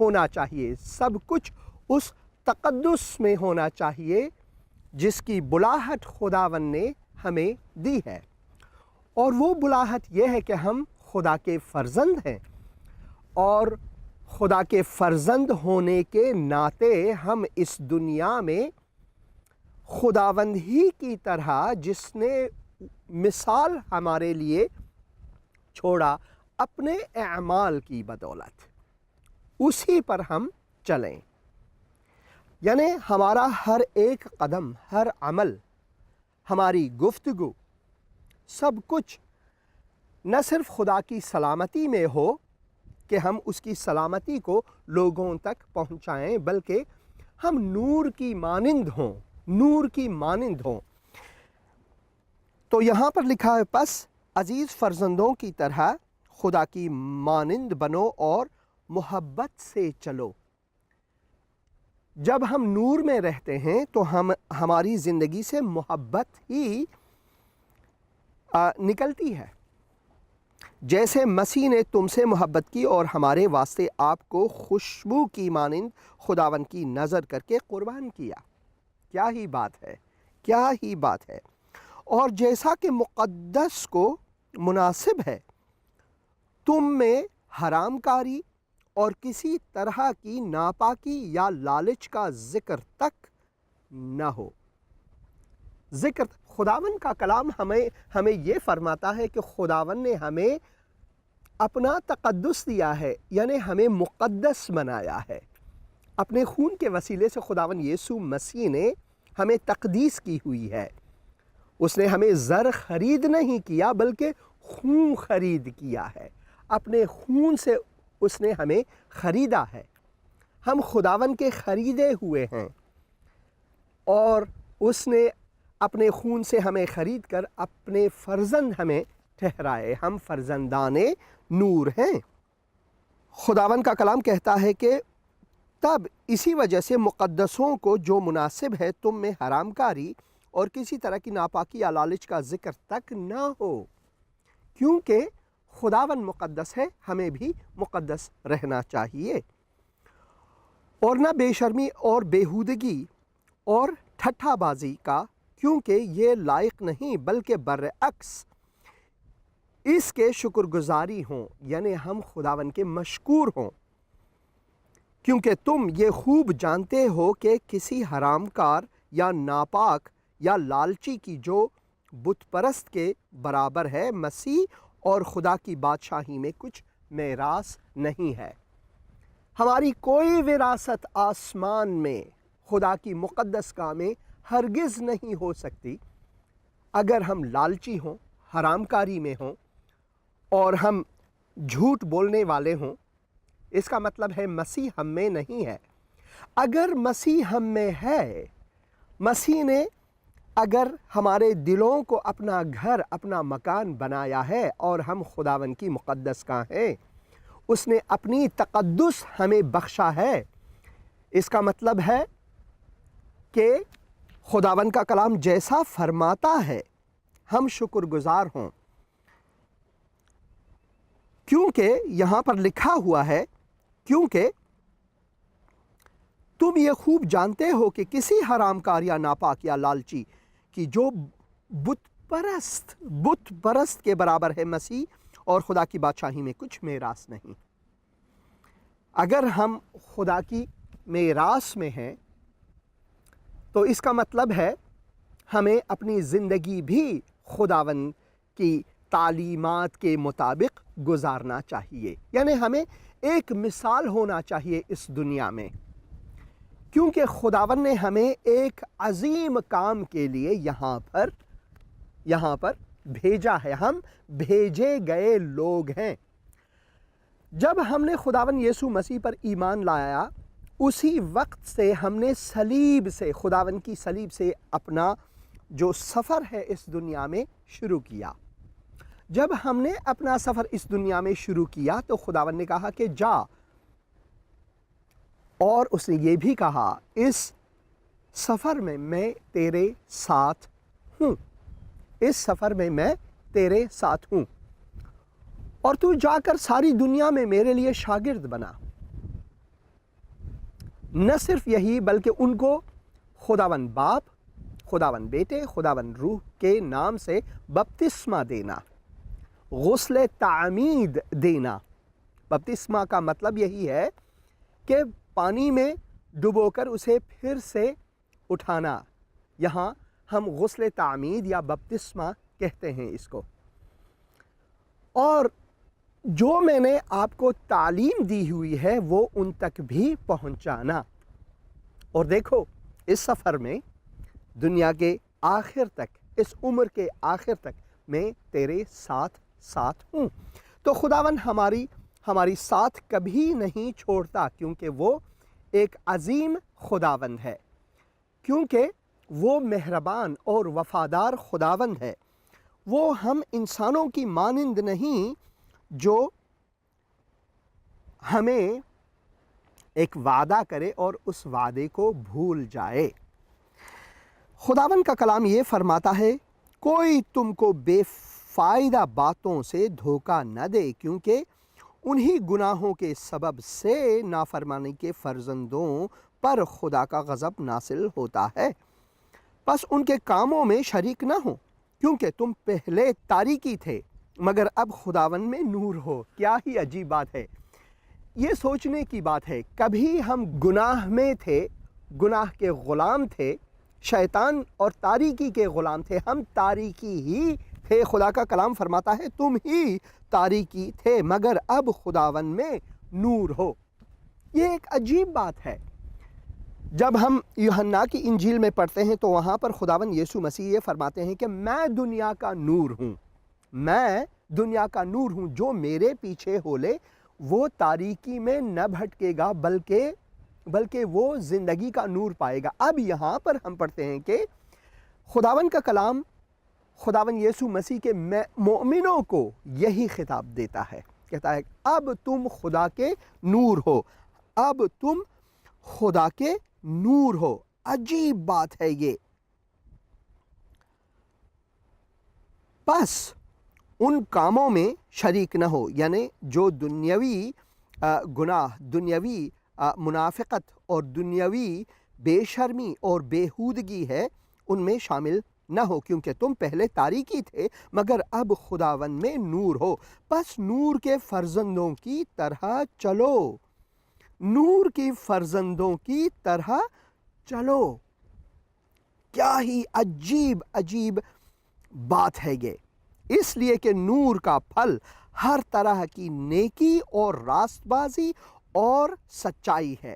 ہونا چاہیے، سب کچھ اس تقدس میں ہونا چاہیے جس کی بلاہٹ خداوند نے ہمیں دی ہے، اور وہ بلاہٹ یہ ہے کہ ہم خدا کے فرزند ہیں، اور خدا کے فرزند ہونے کے ناطے ہم اس دنیا میں خداوند ہی کی طرح جس نے مثال ہمارے لیے چھوڑا اپنے اعمال کی بدولت اسی پر ہم چلیں، یعنی ہمارا ہر ایک قدم، ہر عمل، ہماری گفتگو، سب کچھ نہ صرف خدا کی سلامتی میں ہو کہ ہم اس کی سلامتی کو لوگوں تک پہنچائیں، بلکہ ہم نور کی مانند ہوں، نور کی مانند ہوں۔ تو یہاں پر لکھا ہے، پس عزیز فرزندوں کی طرح خدا کی مانند بنو اور محبت سے چلو۔ جب ہم نور میں رہتے ہیں تو ہماری زندگی سے محبت ہی نکلتی ہے، جیسے مسیح نے تم سے محبت کی اور ہمارے واسطے آپ کو خوشبو کی مانند خداوند کی نظر کر کے قربان کیا۔ کیا ہی بات ہے، کیا ہی بات ہے۔ اور جیسا کہ مقدس کو مناسب ہے تم میں حرام کاری اور کسی طرح کی ناپاکی یا لالچ کا ذکر تک نہ ہو۔ ذکر، خداوند کا کلام ہمیں یہ فرماتا ہے کہ خداوند نے ہمیں اپنا تقدس دیا ہے، یعنی ہمیں مقدس بنایا ہے۔ اپنے خون کے وسیلے سے خداوند یسوع مسیح نے ہمیں تقدیس کی ہوئی ہے۔ اس نے ہمیں زر خرید نہیں کیا بلکہ خون خرید کیا ہے، اپنے خون سے اس نے ہمیں خریدا ہے۔ ہم خداوند کے خریدے ہوئے ہیں، اور اس نے اپنے خون سے ہمیں خرید کر اپنے فرزند ہمیں ٹھہرائے، ہم فرزندان نور ہیں۔ خداوند کا کلام کہتا ہے کہ تب اسی وجہ سے مقدسوں کو جو مناسب ہے تم میں حرام کاری اور کسی طرح کی ناپاکی یا لالچ کا ذکر تک نہ ہو، کیونکہ خداوند مقدس ہے، ہمیں بھی مقدس رہنا چاہیے۔ اور نہ بے شرمی اور بیہودگی اور ٹھٹھا بازی کا، کیونکہ یہ لائق نہیں، بلکہ برعکس اس کے شکر گزاری ہوں، یعنی ہم خداوند کے مشکور ہوں، کیونکہ تم یہ خوب جانتے ہو کہ کسی حرام کار یا ناپاک یا لالچی کی جو بت پرست کے برابر ہے، مسیح اور خدا کی بادشاہی میں کچھ میراث نہیں ہے۔ ہماری کوئی وراثت آسمان میں خدا کی مقدس کام میں ہرگز نہیں ہو سکتی اگر ہم لالچی ہوں، حرام کاری میں ہوں، اور ہم جھوٹ بولنے والے ہوں۔ اس کا مطلب ہے مسیح ہم میں نہیں ہے۔ اگر مسیح ہم میں ہے، مسیح نے اگر ہمارے دلوں کو اپنا گھر، اپنا مکان بنایا ہے، اور ہم خداوند کی مقدس کا ہیں، اس نے اپنی تقدس ہمیں بخشا ہے، اس کا مطلب ہے کہ خداوند کا کلام جیسا فرماتا ہے ہم شکر گزار ہوں، کیونکہ یہاں پر لکھا ہوا ہے، کیونکہ تم یہ خوب جانتے ہو کہ کسی حرام کار یا ناپاک یا لالچی کی جو بت پرست کے برابر ہے، مسیح اور خدا کی بادشاہی میں کچھ میراث نہیں۔ اگر ہم خدا کی میراث میں ہیں تو اس کا مطلب ہے ہمیں اپنی زندگی بھی خداوند کی تعلیمات کے مطابق گزارنا چاہیے، یعنی ہمیں ایک مثال ہونا چاہیے اس دنیا میں، کیونکہ خداوند نے ہمیں ایک عظیم کام کے لیے یہاں پر بھیجا ہے۔ ہم بھیجے گئے لوگ ہیں۔ جب ہم نے خداوند یسوع مسیح پر ایمان لایا، اسی وقت سے ہم نے خداوند کی صلیب سے اپنا جو سفر ہے اس دنیا میں شروع کیا۔ جب ہم نے اپنا سفر اس دنیا میں شروع کیا تو خداوند نے کہا کہ جا، اور اس نے یہ بھی کہا اس سفر میں میں تیرے ساتھ ہوں، اس سفر میں میں تیرے ساتھ ہوں، اور تو جا کر ساری دنیا میں میرے لیے شاگرد بنا۔ نہ صرف یہی بلکہ ان کو خداوند باپ، خداوند بیٹے، خداوند روح کے نام سے بپتسمہ دینا، غسل تعمید دینا۔ بپتسمہ کا مطلب یہی ہے کہ پانی میں ڈبو کر اسے پھر سے اٹھانا۔ یہاں ہم غسل تعمید یا بپتسمہ کہتے ہیں اس کو۔ اور جو میں نے آپ کو تعلیم دی ہوئی ہے وہ ان تک بھی پہنچانا۔ اور دیکھو اس سفر میں دنیا کے آخر تک، اس عمر کے آخر تک میں تیرے ساتھ ساتھ ہوں۔ تو خداوند ہماری ساتھ کبھی نہیں چھوڑتا، کیونکہ وہ ایک عظیم خداوند ہے، کیونکہ وہ مہربان اور وفادار خداوند ہے۔ وہ ہم انسانوں کی مانند نہیں جو ہمیں ایک وعدہ کرے اور اس وعدے کو بھول جائے۔ خداوند کا کلام یہ فرماتا ہے، کوئی تم کو بے فائدہ باتوں سے دھوکہ نہ دے، کیونکہ انہی گناہوں کے سبب سے نافرمانی کے فرزندوں پر خدا کا غضب نازل ہوتا ہے۔ بس ان کے کاموں میں شریک نہ ہو، کیونکہ تم پہلے تاریکی تھے مگر اب خداوند میں نور ہو۔ کیا ہی عجیب بات ہے، یہ سوچنے کی بات ہے۔ کبھی ہم گناہ میں تھے، گناہ کے غلام تھے، شیطان اور تاریکی کے غلام تھے، ہم تاریکی ہی تھے۔ خدا کا کلام فرماتا ہے تم ہی تاریکی تھے مگر اب خداوند میں نور ہو۔ یہ ایک عجیب بات ہے۔ جب ہم یوحنا کی انجیل میں پڑھتے ہیں تو وہاں پر خداوند یسوع مسیح یہ فرماتے ہیں کہ میں دنیا کا نور ہوں، میں دنیا کا نور ہوں، جو میرے پیچھے ہو لے وہ تاریکی میں نہ بھٹکے گا بلکہ وہ زندگی کا نور پائے گا۔ اب یہاں پر ہم پڑھتے ہیں کہ خداوند کا کلام خداوند یسوع مسیح کے مومنوں کو یہی خطاب دیتا ہے، کہتا ہے اب تم خدا کے نور ہو، اب تم خدا کے نور ہو۔ عجیب بات ہے یہ۔ بس ان کاموں میں شریک نہ ہو، یعنی جو دنیاوی گناہ، دنیاوی منافقت اور دنیاوی بے شرمی اور بیہودگی ہے ان میں شامل نہ ہو، کیونکہ تم پہلے تاریکی تھے مگر اب خداوند میں نور ہو۔ بس نور کے فرزندوں کی طرح چلو، نور کی فرزندوں کی طرح چلو۔ کیا ہی عجیب عجیب بات ہے یہ، اس لیے کہ نور کا پھل ہر طرح کی نیکی اور راست بازی اور سچائی ہے۔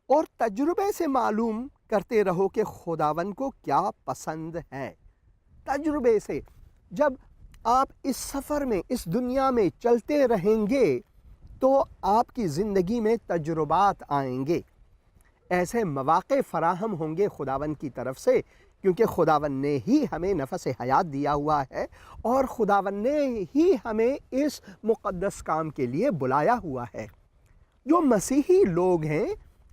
اور تجربے سے معلوم کرتے رہو کہ خداوند کو کیا پسند ہے۔ تجربے سے، جب آپ اس سفر میں، اس دنیا میں چلتے رہیں گے تو آپ کی زندگی میں تجربات آئیں گے، ایسے مواقع فراہم ہوں گے خداوند کی طرف سے، کیونکہ خداوند نے ہی ہمیں نفس حیات دیا ہوا ہے اور خداوند نے ہی ہمیں اس مقدس کام کے لیے بلایا ہوا ہے۔ جو مسیحی لوگ ہیں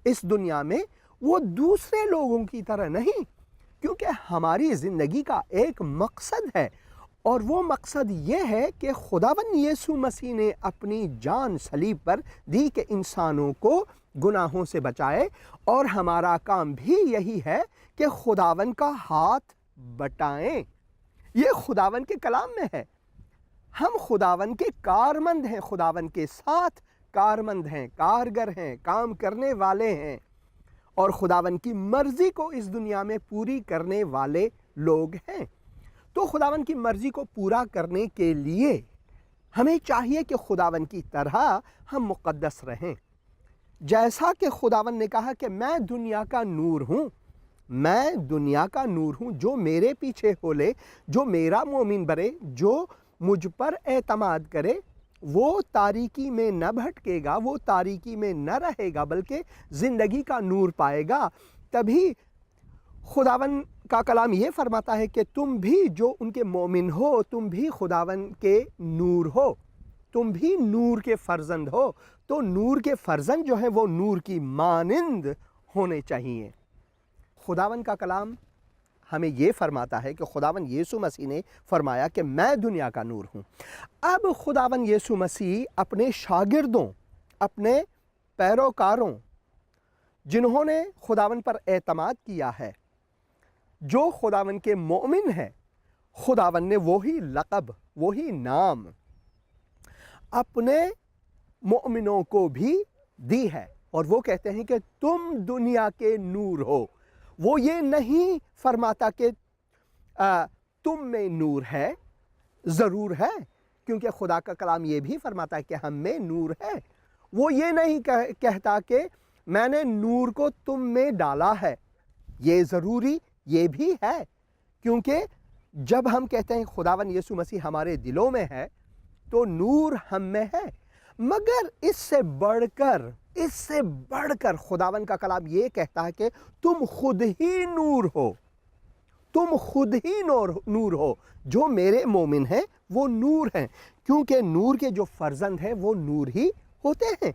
اس دنیا میں وہ دوسرے لوگوں کی طرح نہیں، کیونکہ ہماری زندگی کا ایک مقصد ہے، اور وہ مقصد یہ ہے کہ خداوند یسوع مسیح نے اپنی جان صلیب پر دی کہ انسانوں کو گناہوں سے بچائے، اور ہمارا کام بھی یہی ہے کہ خداوند کا ہاتھ بٹائیں۔ یہ خداوند کے کلام میں ہے۔ ہم خداوند کے کارمند ہیں، خداوند کے ساتھ کارمند ہیں، کارگر ہیں، کام کرنے والے ہیں، اور خداوند کی مرضی کو اس دنیا میں پوری کرنے والے لوگ ہیں۔ تو خداوند کی مرضی کو پورا کرنے کے لیے ہمیں چاہیے کہ خداوند کی طرح ہم مقدس رہیں، جیسا کہ خداوند نے کہا کہ میں دنیا کا نور ہوں، میں دنیا کا نور ہوں، جو میرے پیچھے ہو لے، جو میرا مومن بنے، جو مجھ پر اعتماد کرے، وہ تاریکی میں نہ بھٹکے گا، وہ تاریکی میں نہ رہے گا بلکہ زندگی کا نور پائے گا۔ تبھی خداوند کا کلام یہ فرماتا ہے کہ تم بھی جو ان کے مومن ہو، تم بھی خداوند کے نور ہو، تم بھی نور کے فرزند ہو۔ تو نور کے فرزند جو ہیں وہ نور کی مانند ہونے چاہیے۔ خداوند کا کلام ہمیں یہ فرماتا ہے کہ خداوند یسوع مسیح نے فرمایا کہ میں دنیا کا نور ہوں۔ اب خداوند یسوع مسیح اپنے شاگردوں، اپنے پیروکاروں جنہوں نے خداوند پر اعتماد کیا ہے، جو خداوند کے مومن ہیں، خداوند نے وہی لقب، وہی نام اپنے مومنوں کو بھی دی ہے، اور وہ کہتے ہیں کہ تم دنیا کے نور ہو۔ وہ یہ نہیں فرماتا کہ تم میں نور ہے، ضرور ہے، کیونکہ خدا کا کلام یہ بھی فرماتا ہے کہ ہم میں نور ہے۔ وہ یہ نہیں کہتا کہ میں نے نور کو تم میں ڈالا ہے، یہ ضروری یہ بھی ہے، کیونکہ جب ہم کہتے ہیں خداوند یسوع مسیح ہمارے دلوں میں ہے تو نور ہم میں ہے، مگر اس سے بڑھ کر خداوند کا کلام یہ کہتا ہے کہ تم خود ہی نور ہو، تم خود ہی نور ہو۔ جو میرے مومن ہیں وہ نور ہیں، کیونکہ نور کے جو فرزند ہیں وہ نور ہی ہوتے ہیں،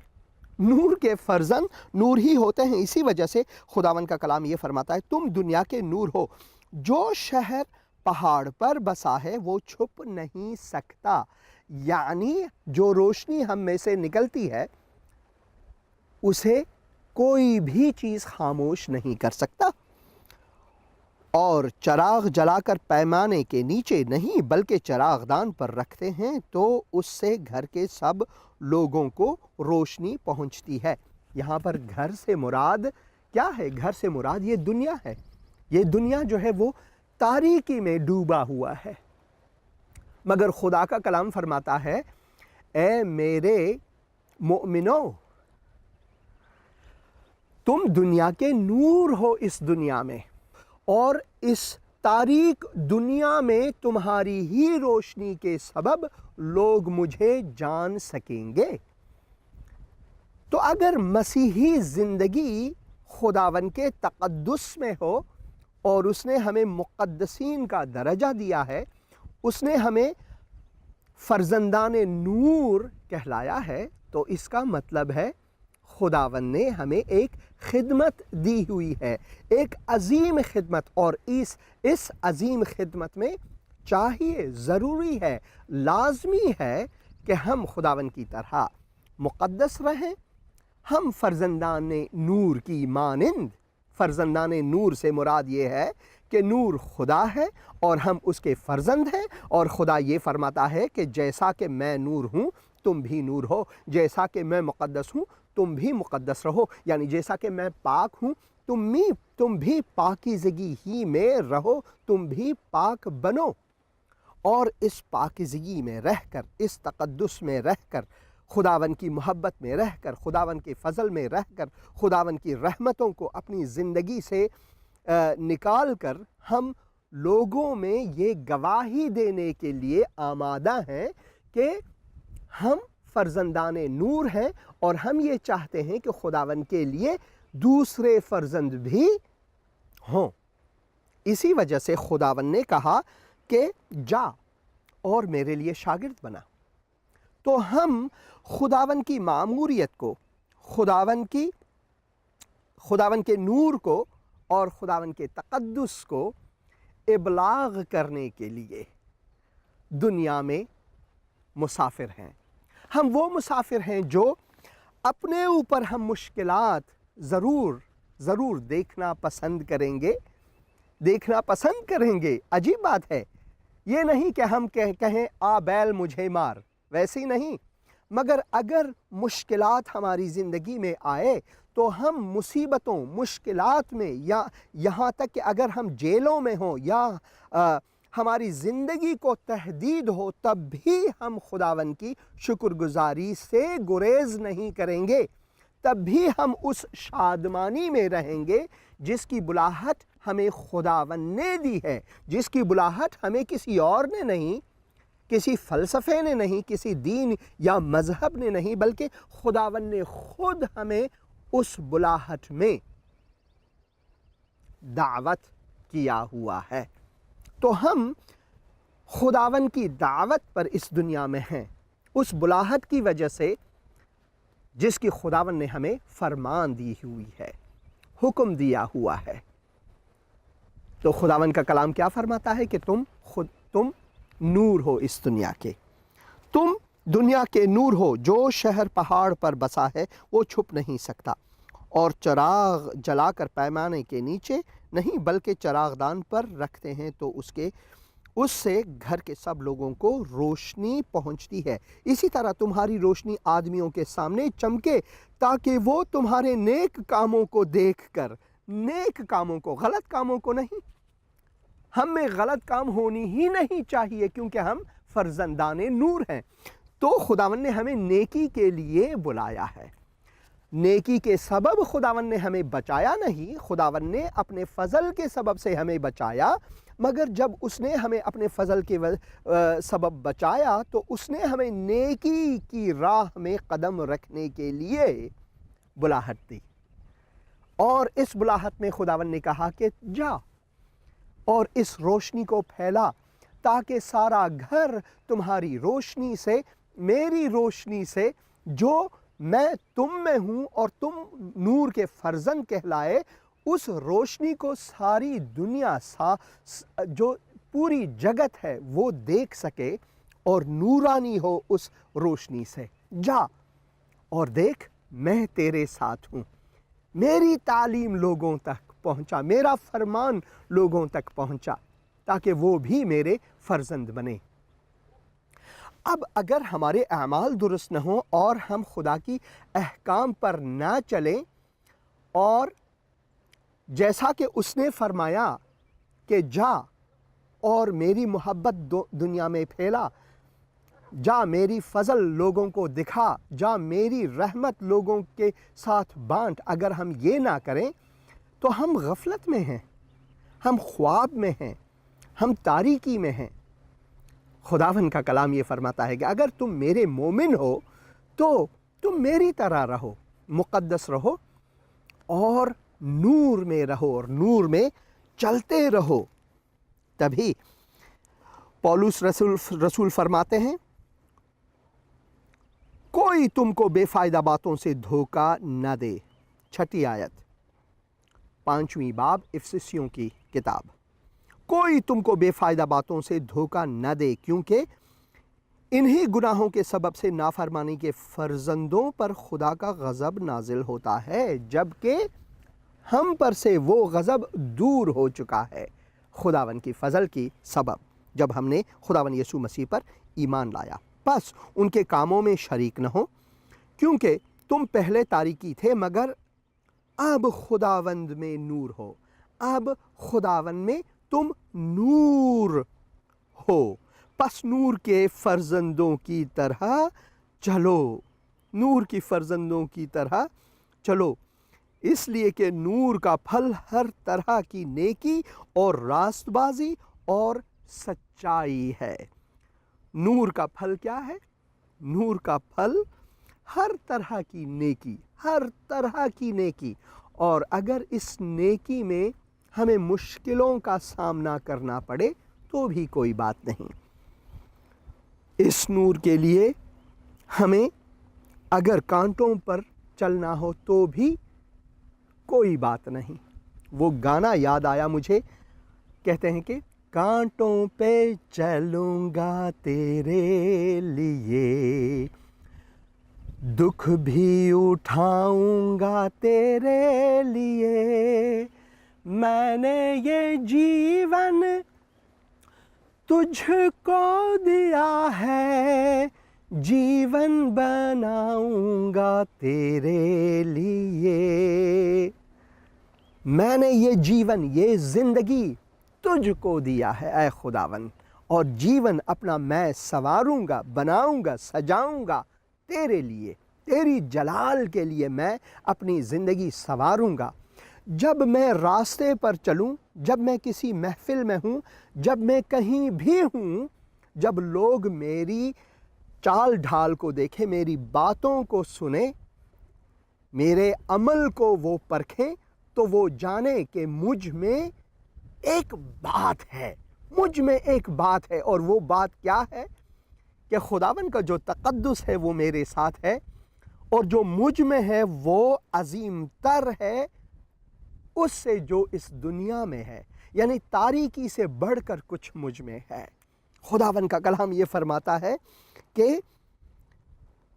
نور کے فرزند نور ہی ہوتے ہیں۔ اسی وجہ سے خداوند کا کلام یہ فرماتا ہے تم دنیا کے نور ہو۔ جو شہر پہاڑ پر بسا ہے وہ چھپ نہیں سکتا، یعنی جو روشنی ہم میں سے نکلتی ہے اسے کوئی بھی چیز خاموش نہیں کر سکتا، اور چراغ جلا کر پیمانے کے نیچے نہیں بلکہ چراغ دان پر رکھتے ہیں تو اس سے گھر کے سب لوگوں کو روشنی پہنچتی ہے۔ یہاں پر گھر سے مراد کیا ہے؟ گھر سے مراد یہ دنیا ہے۔ یہ دنیا جو ہے وہ تاریکی میں ڈوبا ہوا ہے، مگر خدا کا کلام فرماتا ہے اے میرے مومنو، تم دنیا کے نور ہو اس دنیا میں، اور اس تاریک دنیا میں تمہاری ہی روشنی کے سبب لوگ مجھے جان سکیں گے۔ تو اگر مسیحی زندگی خداوند کے تقدس میں ہو اور اس نے ہمیں مقدسین کا درجہ دیا ہے، اس نے ہمیں فرزندان نور کہلایا ہے، تو اس کا مطلب ہے خداوند نے ہمیں ایک خدمت دی ہوئی ہے، ایک عظیم خدمت، اور اس عظیم خدمت میں چاہیے، ضروری ہے، لازمی ہے کہ ہم خداوند کی طرح مقدس رہیں۔ ہم فرزندان نور کی مانند، فرزندان نور سے مراد یہ ہے کہ نور خدا ہے اور ہم اس کے فرزند ہیں، اور خدا یہ فرماتا ہے کہ جیسا کہ میں نور ہوں تم بھی نور ہو، جیسا کہ میں مقدس ہوں تم بھی مقدس رہو، یعنی جیسا کہ میں پاک ہوں تم بھی پاکیزگی ہی میں رہو، تم بھی پاک بنو۔ اور اس پاکیزگی میں رہ کر، اس تقدس میں رہ کر، خداوند کی محبت میں رہ کر، خداوند کے فضل میں رہ کر، خداوند کی رحمتوں کو اپنی زندگی سے نکال کر ہم لوگوں میں یہ گواہی دینے کے لیے آمادہ ہیں کہ ہم فرزندان نور ہیں، اور ہم یہ چاہتے ہیں کہ خداوند کے لیے دوسرے فرزند بھی ہوں۔ اسی وجہ سے خداوند نے کہا کہ جا اور میرے لیے شاگرد بنا۔ تو ہم خداوند کی ماموریت کو، خداوند کے نور کو اور خداوند کے تقدس کو ابلاغ کرنے کے لیے دنیا میں مسافر ہیں۔ ہم وہ مسافر ہیں جو اپنے اوپر ہم مشکلات ضرور دیکھنا پسند کریں گے۔ عجیب بات ہے، یہ نہیں کہ ہم کہیں آ بیل مجھے مار، ویسی نہیں، مگر اگر مشکلات ہماری زندگی میں آئے تو ہم مصیبتوں، مشکلات میں، یا یہاں تک کہ اگر ہم جیلوں میں ہوں یا ہماری زندگی کو تہدید ہو، تب بھی ہم خداوند کی شکر گزاری سے گریز نہیں کریں گے، تب بھی ہم اس شادمانی میں رہیں گے جس کی بلاہٹ ہمیں خداوند نے دی ہے، جس کی بلاہٹ ہمیں کسی اور نے نہیں، کسی فلسفے نے نہیں، کسی دین یا مذہب نے نہیں، بلکہ خداوند نے خود ہمیں اس بلاہٹ میں دعوت کیا ہوا ہے۔ تو ہم خداوند کی دعوت پر اس دنیا میں ہیں، اس بلاہٹ کی وجہ سے جس کی خداوند نے ہمیں فرمان دی ہوئی ہے، حکم دیا ہوا ہے۔ تو خداوند کا کلام کیا فرماتا ہے کہ تم نور ہو اس دنیا کے، تم دنیا کے نور ہو۔ جو شہر پہاڑ پر بسا ہے وہ چھپ نہیں سکتا، اور چراغ جلا کر پیمانے کے نیچے نہیں بلکہ چراغ دان پر رکھتے ہیں تو اس سے گھر کے سب لوگوں کو روشنی پہنچتی ہے۔ اسی طرح تمہاری روشنی آدمیوں کے سامنے چمکے تاکہ وہ تمہارے نیک کاموں کو دیکھ کر، نیک کاموں کو، غلط کاموں کو نہیں، ہم میں غلط کام ہونی ہی نہیں چاہیے کیونکہ ہم فرزندان نور ہیں۔ تو خداوند نے ہمیں نیکی کے لیے بلایا ہے۔ نیکی کے سبب خداوند نے ہمیں بچایا نہیں، خداوند نے اپنے فضل کے سبب سے ہمیں بچایا، مگر جب اس نے ہمیں اپنے فضل کے سبب بچایا تو اس نے ہمیں نیکی کی راہ میں قدم رکھنے کے لیے بلاہٹ دی، اور اس بلاہٹ میں خداوند نے کہا کہ جا اور اس روشنی کو پھیلا تاکہ سارا گھر تمہاری روشنی سے، میری روشنی سے، جو میں تم میں ہوں اور تم نور کے فرزند کہلائے، اس روشنی کو ساری دنیا جو پوری جگت ہے وہ دیکھ سکے اور نورانی ہو اس روشنی سے۔ جا اور دیکھ میں تیرے ساتھ ہوں، میری تعلیم لوگوں تک پہنچا، میرا فرمان لوگوں تک پہنچا تاکہ وہ بھی میرے فرزند بنے۔ اب اگر ہمارے اعمال درست نہ ہوں اور ہم خدا کی احکام پر نہ چلیں، اور جیسا کہ اس نے فرمایا کہ جا اور میری محبت دنیا میں پھیلا، جا میری فضل لوگوں کو دکھا، جا میری رحمت لوگوں کے ساتھ بانٹ، اگر ہم یہ نہ کریں تو ہم غفلت میں ہیں، ہم خواب میں ہیں، ہم تاریکی میں ہیں۔ خداوند کا کلام یہ فرماتا ہے کہ اگر تم میرے مومن ہو تو تم میری طرح رہو، مقدس رہو اور نور میں رہو اور نور میں چلتے رہو۔ تبھی پولس رسول فرماتے ہیں کوئی تم کو بے فائدہ باتوں سے دھوکہ نہ دے۔ 6 آیت 5ویں باب افسسیوں کی کتاب۔ کوئی تم کو بے فائدہ باتوں سے دھوکہ نہ دے، کیونکہ انہی گناہوں کے سبب سے نافرمانی کے فرزندوں پر خدا کا غضب نازل ہوتا ہے، جبکہ ہم پر سے وہ غضب دور ہو چکا ہے خداوند کی فضل کی سبب، جب ہم نے خداوند یسوع مسیح پر ایمان لایا۔ پس ان کے کاموں میں شریک نہ ہو، کیونکہ تم پہلے تاریکی تھے مگر اب خداوند میں نور ہو، اب خداوند میں تم نور ہو، پس نور کے فرزندوں کی طرح چلو، نور کی فرزندوں کی طرح چلو، اس لیے کہ نور کا پھل ہر طرح کی نیکی اور راست بازی اور سچائی ہے۔ نور کا پھل کیا ہے؟ نور کا پھل ہر طرح کی نیکی، ہر طرح کی نیکی، اور اگر اس نیکی میں ہمیں مشکلوں کا سامنا کرنا پڑے تو بھی کوئی بات نہیں۔ اس نور کے لیے ہمیں اگر کانٹوں پر چلنا ہو تو بھی کوئی بات نہیں۔ وہ گانا یاد آیا مجھے، کہتے ہیں کہ کانٹوں پہ چلوں گا تیرے لیے، دکھ بھی اٹھاؤں گا تیرے لیے، میں نے یہ جیون تجھ کو دیا ہے، جیون بناؤں گا تیرے لیے۔ میں نے یہ جیون، یہ زندگی تجھ کو دیا ہے اے خداوند، اور جیون اپنا میں سنواروں گا، بناؤں گا، سجاؤں گا تیرے لیے، تیری جلال کے لیے میں اپنی زندگی سنواروں گا۔ جب میں راستے پر چلوں، جب میں کسی محفل میں ہوں، جب میں کہیں بھی ہوں، جب لوگ میری چال ڈھال کو دیکھیں، میری باتوں کو سنیں، میرے عمل کو وہ پرکھیں، تو وہ جانیں کہ مجھ میں ایک بات ہے، مجھ میں ایک بات ہے، اور وہ بات کیا ہے؟ کہ خداوند کا جو تقدس ہے وہ میرے ساتھ ہے، اور جو مجھ میں ہے وہ عظیم تر ہے اس سے جو اس دنیا میں ہے، یعنی تاریکی سے بڑھ کر کچھ مجھ میں ہے۔ خداوند کا کلام یہ فرماتا ہے کہ